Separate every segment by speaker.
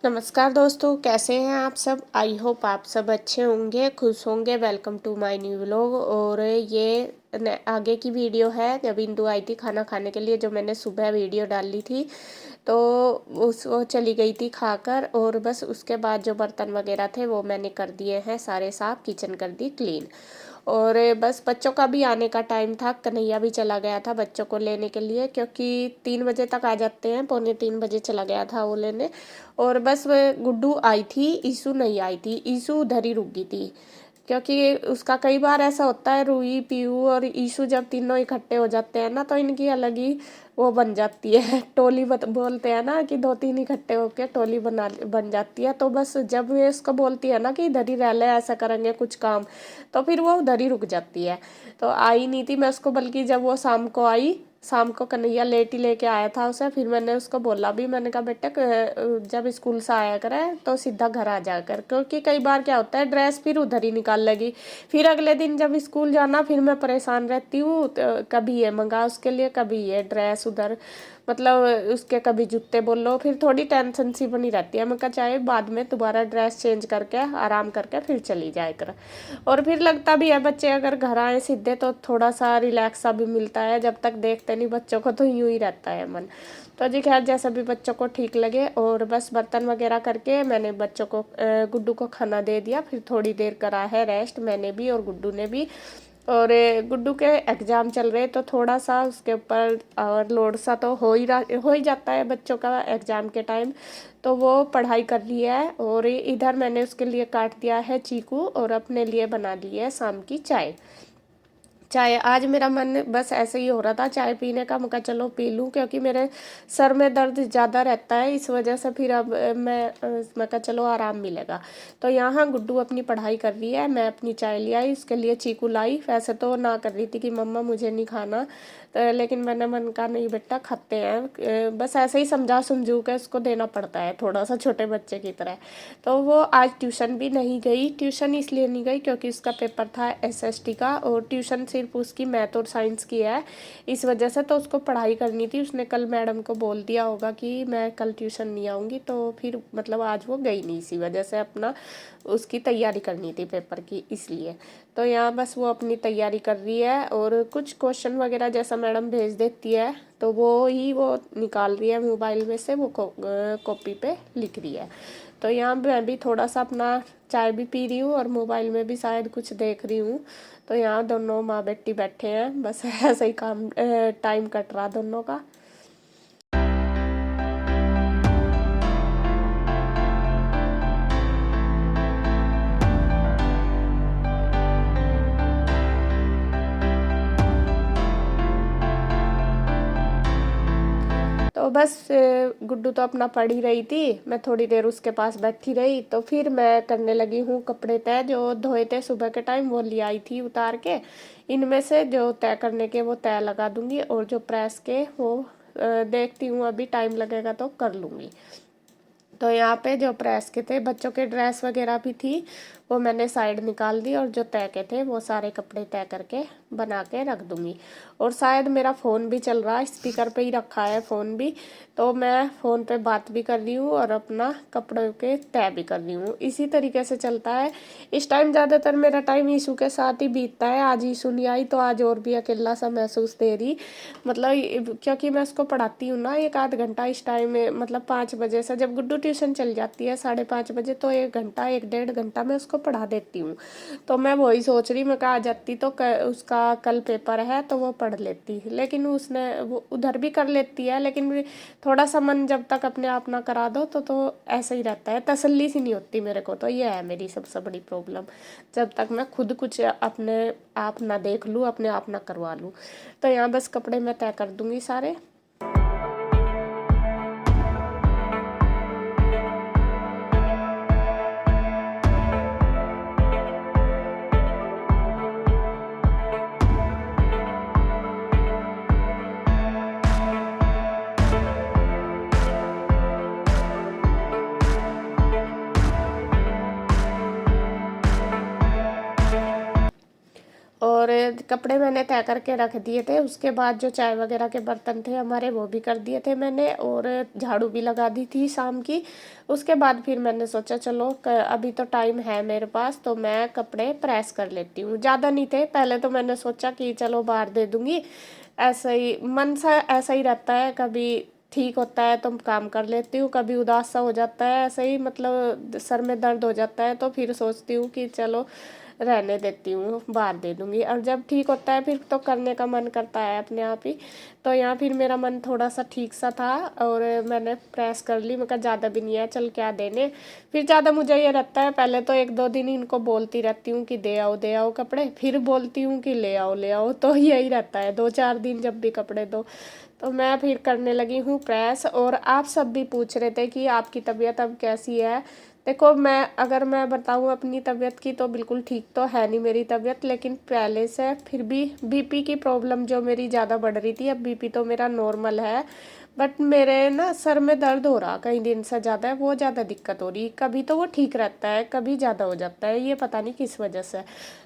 Speaker 1: नमस्कार दोस्तों, कैसे हैं आप सब? आई होप आप सब अच्छे होंगे, खुश होंगे। Welcome to my new vlog. और ये आगे की वीडियो है जब इंदु आई थी खाना खाने के लिए, जो मैंने सुबह वीडियो डाली थी। तो उस वो चली गई थी खाकर, और बस उसके बाद जो बर्तन वगैरह थे वो मैंने कर दिए हैं सारे साफ, किचन कर दी क्लीन। और बस बच्चों का भी आने का टाइम था, कन्हैया भी चला गया था बच्चों को लेने के लिए, क्योंकि 3 बजे तक आ जाते हैं, पौने 3 बजे चला गया था वो लेने। और बस वो गुड्डू आई थी, ईशू नहीं आई थी। ईशू उधर ही रुक गई थी, क्योंकि उसका कई बार ऐसा होता है। रूही, पीयू और ईशू जब तीनों इकट्ठे हो जाते हैं ना, तो इनकी अलग ही वो बन जाती है टोली बोलते हैं ना, कि दो तीन इकट्ठे होके टोली बन जाती है। तो बस जब वे उसको बोलती है ना कि इधर ही रह ले, ऐसा करेंगे कुछ काम, तो फिर वो उधर ही रुक जाती है। तो आई नहीं थी मैं उसको, बल्कि जब वो शाम को आई, शाम को कन्हैया लेट ही लेके आया था उसे, फिर मैंने उसको बोला भी, मैंने कहा बेटा जब स्कूल से आया करे तो सीधा घर आ जा कर, क्योंकि कई बार क्या होता है ड्रेस फिर उधर ही निकाल लेगी। फिर अगले दिन जब स्कूल जाना, फिर मैं परेशान रहती हूँ। तो कभी ये मंगा उसके लिए, कभी ये ड्रेस उधर, मतलब उसके कभी जूते बोल लो, फिर थोड़ी टेंशन सी बनी रहती है। मैं कहा चाहे बाद में दोबारा ड्रेस चेंज करके आराम करके फिर चली जाए कर। और फिर लगता भी है बच्चे अगर घर आए सीधे तो थोड़ा सा रिलैक्स सा भी मिलता है, जब तक देखते नहीं बच्चों को तो यूं ही रहता है मन। तो जी खैर, जैसा भी बच्चों को ठीक लगे। और बस बर्तन वगैरह करके मैंने बच्चों को गुड्डू को खाना दे दिया, फिर थोड़ी देर करा है रेस्ट, मैंने भी और गुड्डू ने भी। और गुड्डू के एग्ज़ाम चल रहे, तो थोड़ा सा उसके ऊपर और लोड सा तो हो ही जाता है बच्चों का एग्ज़ाम के टाइम। तो वो पढ़ाई कर रही है, और इधर मैंने उसके लिए काट दिया है चीकू, और अपने लिए बना ली है शाम की चाय। चाय आज मेरा मन बस ऐसे ही हो रहा था चाय पीने का, मैं कहा चलो पी लूँ, क्योंकि मेरे सर में दर्द ज़्यादा रहता है, इस वजह से फिर अब मैं कहा चलो आराम मिलेगा। तो यहाँ गुड्डू अपनी पढ़ाई कर रही है, मैं अपनी चाय ले आई, उसके लिए चीकू लाई। वैसे तो ना कर रही थी कि मम्मा मुझे नहीं खाना, तो लेकिन मैंने मन कहा नहीं बेटा खाते हैं, बस ऐसे ही समझा समझू के उसको देना पड़ता है, थोड़ा सा छोटे बच्चे की तरह। तो वो आज ट्यूशन भी नहीं गई। ट्यूशन इसलिए नहीं गई क्योंकि उसका पेपर था एसएसटी का, और ट्यूशन सिर्फ उसकी मैथ और साइंस की है, इस वजह से। तो उसको पढ़ाई करनी थी, उसने कल मैडम को बोल दिया होगा कि मैं कल ट्यूशन नहीं आऊँगी, तो फिर मतलब आज वो गई नहीं, इसी वजह से अपना उसकी तैयारी करनी थी पेपर की, इसलिए। तो यहाँ बस वो अपनी तैयारी कर रही है, और कुछ क्वेश्चन वगैरह जैसा मैडम भेज देती है तो वो निकाल रही है मोबाइल में से, वो कॉपी पे लिख रही है। तो यहाँ मैं भी थोड़ा सा अपना चाय भी पी रही हूँ, और मोबाइल में भी शायद कुछ देख रही हूँ। तो यहाँ दोनों माँ बेटी बैठे हैं, बस ऐसे ही टाइम कट रहा दोनों का। तो बस गुड्डू तो अपना पढ़ ही रही थी, मैं थोड़ी देर उसके पास बैठी रही, तो फिर मैं करने लगी हूँ कपड़े तय, जो धोए थे सुबह के टाइम वो ले आई थी उतार के। इनमें से जो तय करने के वो तय लगा दूंगी, और जो प्रेस के वो देखती हूँ, अभी टाइम लगेगा तो कर लूँगी। तो यहाँ पे जो प्रेस के थे, बच्चों के ड्रेस वगैरह भी थी, वो मैंने साइड निकाल दी, और जो तय के थे वो सारे कपड़े तय करके बना के रख दूंगी। और शायद मेरा फ़ोन भी चल रहा है, स्पीकर पे ही रखा है फ़ोन भी, तो मैं फ़ोन पे बात भी कर रही हूँ और अपना कपड़ों के तय भी कर रही हूँ। इसी तरीके से चलता है। इस टाइम ज़्यादातर मेरा टाइम ईशू के साथ ही बीतता है। आज ईशू नहीं आई तो आज और भी अकेला सा महसूस दे रही, मतलब क्योंकि मैं उसको पढ़ाती हूँ ना 1 आध घंटा इस टाइम में, मतलब 5 बजे से जब गुड्डू ट्यूशन चल जाती है 5:30 बजे, तो 1 घंटा 1 डेढ़ घंटा मैं उसको पढ़ा देती हूँ। तो मैं वही सोच रही, मैं कहा आ जाती तो उसका कल पेपर है तो वो पढ़ लेती, लेकिन उसने वो उधर भी कर लेती है, लेकिन थोड़ा सा मन जब तक अपने आप ना करा दो तो ऐसा ही रहता है, तसल्ली सी नहीं होती मेरे को। तो ये है मेरी सबसे बड़ी प्रॉब्लम, जब तक मैं खुद कुछ अपने आप ना देख लूँ, अपने आप ना करवा लूँ। तो यहाँ बस कपड़े मैं तय कर दूंगी सारे। और कपड़े मैंने तय करके रख दिए थे। उसके बाद जो चाय वगैरह के बर्तन थे हमारे वो भी कर दिए थे मैंने, और झाड़ू भी लगा दी थी शाम की। उसके बाद फिर मैंने सोचा चलो अभी तो टाइम है मेरे पास, तो मैं कपड़े प्रेस कर लेती हूँ। ज़्यादा नहीं थे, पहले तो मैंने सोचा कि चलो बाहर दे दूँगी, ऐसा ही मन सा ऐसा ही रहता है, कभी ठीक होता है तो काम कर लेती हूँ, कभी उदास सा हो जाता है, ऐसे ही मतलब सर में दर्द हो जाता है, तो फिर सोचती हूँ कि चलो रहने देती हूँ, बाहर दे दूँगी। और जब ठीक होता है फिर तो करने का मन करता है अपने आप ही। तो यहाँ फिर मेरा मन थोड़ा सा ठीक सा था और मैंने प्रेस कर ली। मैं कहा ज़्यादा भी नहीं है, चल क्या देने। फिर ज़्यादा मुझे ये रहता है, पहले तो 1-2 दिन इनको बोलती रहती हूँ कि दे आओ कपड़े, फिर बोलती हूँ कि ले आओ, तो यही रहता है 2-4 दिन जब भी कपड़े दो। तो मैं फिर करने लगी हूँ प्रेस। और आप सब भी पूछ रहे थे कि आपकी तबीयत अब कैसी है। देखो अगर मैं बताऊँ अपनी तबीयत की, तो बिल्कुल ठीक तो है नहीं मेरी तबीयत, लेकिन पहले से फिर भी बीपी की प्रॉब्लम जो मेरी ज़्यादा बढ़ रही थी, अब बीपी तो मेरा नॉर्मल है। बट मेरे ना सर में दर्द हो रहा कई दिन से ज़्यादा है, वो ज़्यादा दिक्कत हो रही। कभी तो वो ठीक रहता है, कभी ज़्यादा हो जाता है, ये पता नहीं किस वजह से।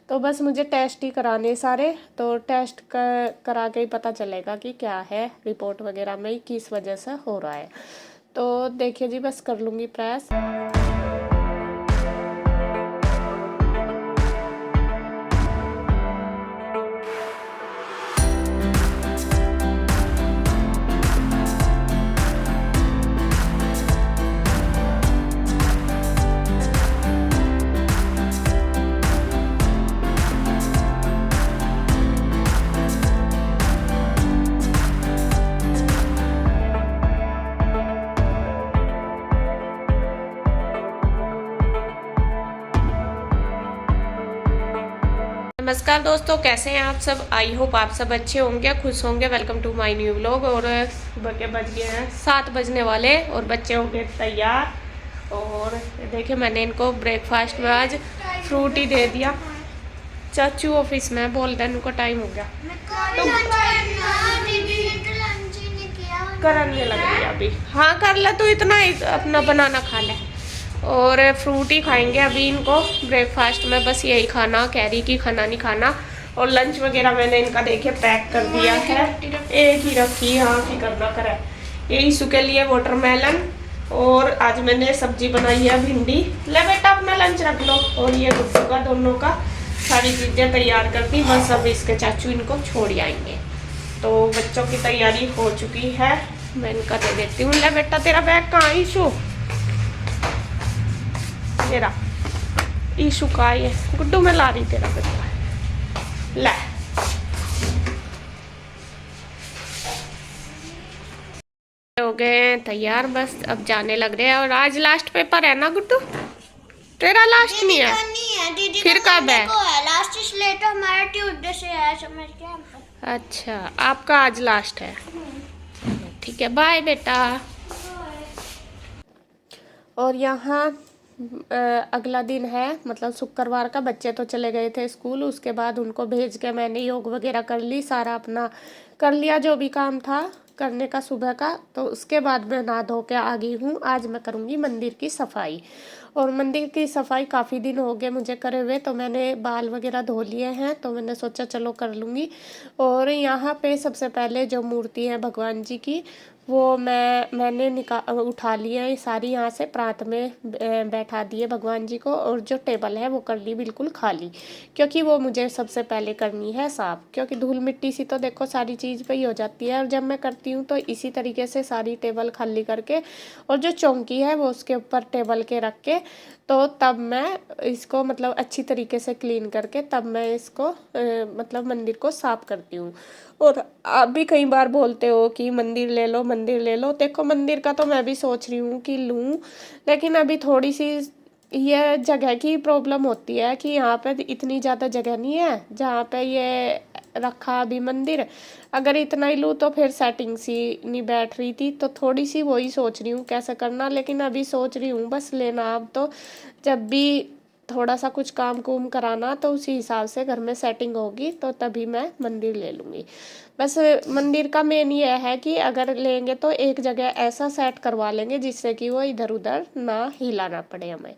Speaker 1: तो बस मुझे टेस्ट ही कराने सारे, तो टेस्ट करा के ही पता चलेगा कि क्या है, रिपोर्ट वगैरह में किस वजह से हो रहा है। तो देखिए जी, बस कर लूँगी प्रेस। नमस्कार दोस्तों, कैसे हैं आप सब। आई होप आप सब अच्छे होंगे, खुश होंगे। Welcome to my new vlog. और सुबह के बज गए हैं 7 बजने वाले और बच्चे हो गए तैयार। और देखिए मैंने इनको ब्रेकफास्ट में आज फ्रूट ही दे दिया। चाचू ऑफिस में बोल रहे उनको टाइम हो गया, तो करने लग रही अभी। हाँ कर ले, तू इतना ही अपना बनाना खा ले। और फ्रूट ही खाएंगे अभी इनको ब्रेकफास्ट में, बस यही खाना, कैरी की खाना नहीं खाना। और लंच वगैरह मैंने इनका देखिए पैक कर दिया है, एक ही रखी। हाँ फिक्र ना करे। ये ईशु के लिए वाटरमेलन, और आज मैंने सब्जी बनाई है भिंडी। ले बेटा अपना लंच रख लो। और ये गुड्डू का, दोनों का सारी चीज़ें तैयार कर दी, बस अब इसके चाचू इनको छोड़ आएंगे। तो बच्चों की तैयारी हो चुकी है, मैं इनका दे देती हूँ। ले बेटा तेरा बैग कहाँ है ईशु, तेरा ईशु का है गुड्डू, मैं ला रही तेरा बेटा। ले हो गए तैयार, बस अब जाने लग रहे हैं। और आज लास्ट पेपर है ना गुड्डू, तेरा लास्ट नहीं है?
Speaker 2: दीदी
Speaker 1: फिर कब है?
Speaker 2: लास्ट इसलिए तो हमारा ट्यूसडे से है, समझ गए।
Speaker 1: अच्छा आपका आज लास्ट है, ठीक है, बाय बेटा। और यहाँ अगला दिन है, मतलब शुक्रवार का। बच्चे तो चले गए थे स्कूल, उसके बाद उनको भेज के मैंने योग वगैरह कर ली, सारा अपना कर लिया जो भी काम था करने का सुबह का। तो उसके बाद मैं नहा धो के आ गई हूँ। आज मैं करूँगी मंदिर की सफाई। और मंदिर की सफाई काफ़ी दिन हो गए मुझे करे हुए, तो मैंने बाल वगैरह धो लिए हैं, तो मैंने सोचा चलो कर लूँगी। और यहाँ पे सबसे पहले जो मूर्ति है भगवान जी की, वो मैंने उठा ली है सारी, यहाँ से प्रात में बैठा दिए भगवान जी को। और जो टेबल है वो कर ली बिल्कुल खाली, क्योंकि वो मुझे सबसे पहले करनी है साफ़, क्योंकि धूल मिट्टी सी तो देखो सारी चीज़ पे ही हो जाती है। और जब मैं करती हूँ तो इसी तरीके से सारी टेबल खाली करके, और जो चौकी है वो उसके ऊपर टेबल के रख के, तो तब मैं इसको मतलब अच्छी तरीके से क्लीन करके तब मैं इसको मतलब मंदिर को साफ करती हूँ। और आप भी कई बार बोलते हो कि मंदिर ले लो, मंदिर ले लो। देखो मंदिर का तो मैं भी सोच रही हूँ कि लूँ, लेकिन अभी थोड़ी सी ये जगह की प्रॉब्लम होती है कि यहाँ पे इतनी ज़्यादा जगह नहीं है जहाँ पे ये रखा अभी मंदिर। अगर इतना ही लूँ तो फिर सेटिंग सी नहीं बैठ रही थी, तो थोड़ी सी वही सोच रही हूँ कैसे करना। लेकिन अभी सोच रही हूँ बस लेना, अब तो जब भी थोड़ा सा कुछ काम कुम कराना, तो उसी हिसाब से घर में सेटिंग होगी तो तभी मैं मंदिर ले लूँगी। बस मंदिर का मेन ये है कि अगर लेंगे तो एक जगह ऐसा सेट करवा लेंगे जिससे कि वो इधर उधर ना हिलाना पड़े हमें।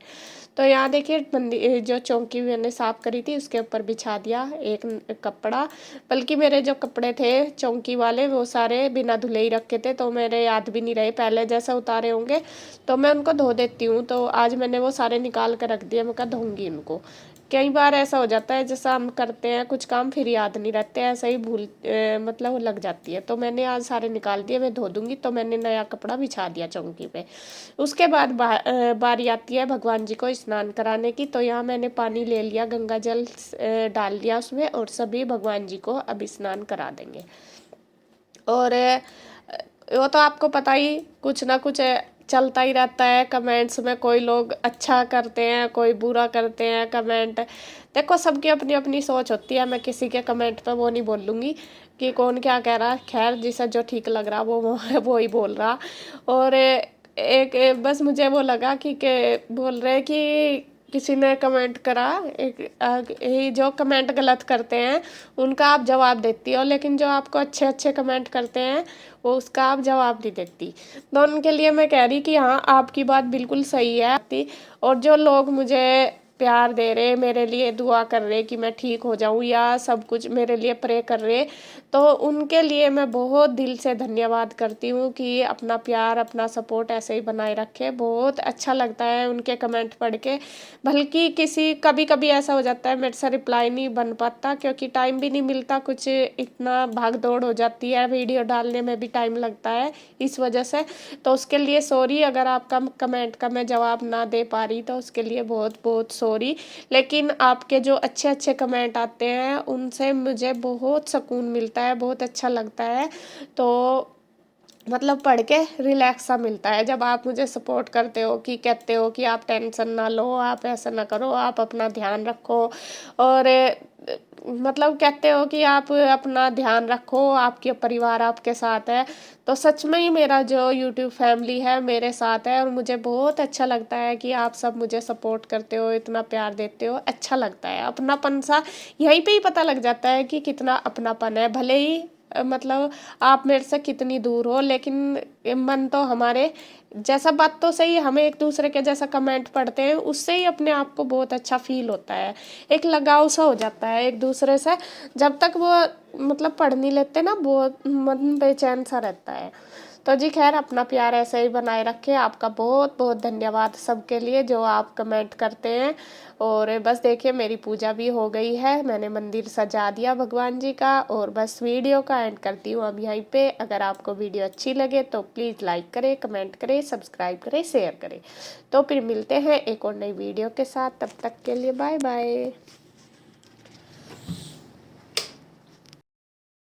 Speaker 1: तो यहाँ देखिए मंदिर जो चौकी मैंने साफ करी थी उसके ऊपर बिछा दिया एक कपड़ा। बल्कि मेरे जो कपड़े थे चौकी वाले वो सारे बिना धुले ही रखे थे, तो मेरे याद भी नहीं रहे पहले जैसे उतारे होंगे, तो मैं उनको धो देती हूँ। तो आज मैंने वो सारे निकाल कर रख दिए, मैं कहा धोऊंगी उनको। कई बार ऐसा हो जाता है जैसा हम करते हैं कुछ काम फिर याद नहीं रहते, ऐसा ही भूल मतलब लग जाती है। तो मैंने आज सारे निकाल दिए, मैं धो दूंगी। तो मैंने नया कपड़ा बिछा दिया चौकी पे। उसके बाद बारी आती है भगवान जी को स्नान कराने की। तो यहाँ मैंने पानी ले लिया, गंगा जल डाल दिया उसमें, और सभी भगवान जी को अब स्नान करा देंगे। और वो तो आपको पता ही कुछ ना कुछ चलता ही रहता है कमेंट्स में। कोई लोग अच्छा करते हैं, कोई बुरा करते हैं कमेंट। देखो सबकी अपनी अपनी सोच होती है, मैं किसी के कमेंट पे वो नहीं बोलूँगी कि कौन क्या कह रहा है। खैर जिसे जो ठीक लग रहा वो ही बोल रहा। और एक बस मुझे वो लगा कि बोल रहे कि किसी ने कमेंट करा ये जो कमेंट गलत करते हैं उनका आप जवाब देती हो, लेकिन जो आपको अच्छे अच्छे कमेंट करते हैं वो उसका आप जवाब नहीं देती। तो उनके लिए मैं कह रही कि हाँ आपकी बात बिल्कुल सही है। और जो लोग मुझे प्यार दे रहे, मेरे लिए दुआ कर रहे कि मैं ठीक हो जाऊं या सब कुछ मेरे लिए प्रे कर रहे, तो उनके लिए मैं बहुत दिल से धन्यवाद करती हूँ कि अपना प्यार अपना सपोर्ट ऐसे ही बनाए रखे। बहुत अच्छा लगता है उनके कमेंट पढ़ के। बल्कि किसी कभी कभी ऐसा हो जाता है मेरे से रिप्लाई नहीं बन पाता क्योंकि टाइम भी नहीं मिलता, कुछ इतना भाग दौड़ हो जाती है, वीडियो डालने में भी टाइम लगता है इस वजह से। तो उसके लिए सॉरी, अगर आपका कमेंट का मैं जवाब ना दे पा रही तो उसके लिए बहुत बहुत सॉरी। लेकिन आपके जो अच्छे अच्छे कमेंट आते हैं उनसे मुझे बहुत सुकून मिलता है, बहुत अच्छा लगता है। तो मतलब पढ़ के रिलैक्स सा मिलता है जब आप मुझे सपोर्ट करते हो कि कहते हो कि आप टेंशन ना लो, आप ऐसा ना करो, आप अपना ध्यान रखो। और मतलब कहते हो कि आप अपना ध्यान रखो, आपके परिवार आपके साथ है। तो सच में ही मेरा जो यूट्यूब फैमिली है मेरे साथ है, और मुझे बहुत अच्छा लगता है कि आप सब मुझे सपोर्ट करते हो, इतना प्यार देते हो। अच्छा लगता है, अपनापन सा यहीं पे ही पता लग जाता है कि कितना अपनापन है। भले ही मतलब आप मेरे से कितनी दूर हो, लेकिन मन तो हमारे जैसा, बात तो सही, हमें एक दूसरे के जैसा कमेंट पढ़ते हैं उससे ही अपने आप को बहुत अच्छा फील होता है, एक लगाव सा हो जाता है एक दूसरे से। जब तक वो मतलब पढ़ नहीं लेते ना बहुत मन बेचैन सा रहता है। तो जी खैर अपना प्यार ऐसे ही बनाए रखे। आपका बहुत बहुत धन्यवाद सबके लिए जो आप कमेंट करते हैं। और बस देखिए मेरी पूजा भी हो गई है, मैंने मंदिर सजा दिया भगवान जी का। और बस वीडियो का एंड करती हूँ अब यहीं पे। अगर आपको वीडियो अच्छी लगे तो प्लीज़ लाइक करें, कमेंट करें, सब्सक्राइब करें, शेयर करें। तो फिर मिलते हैं एक और नई वीडियो के साथ, तब तक के लिए बाय बाय।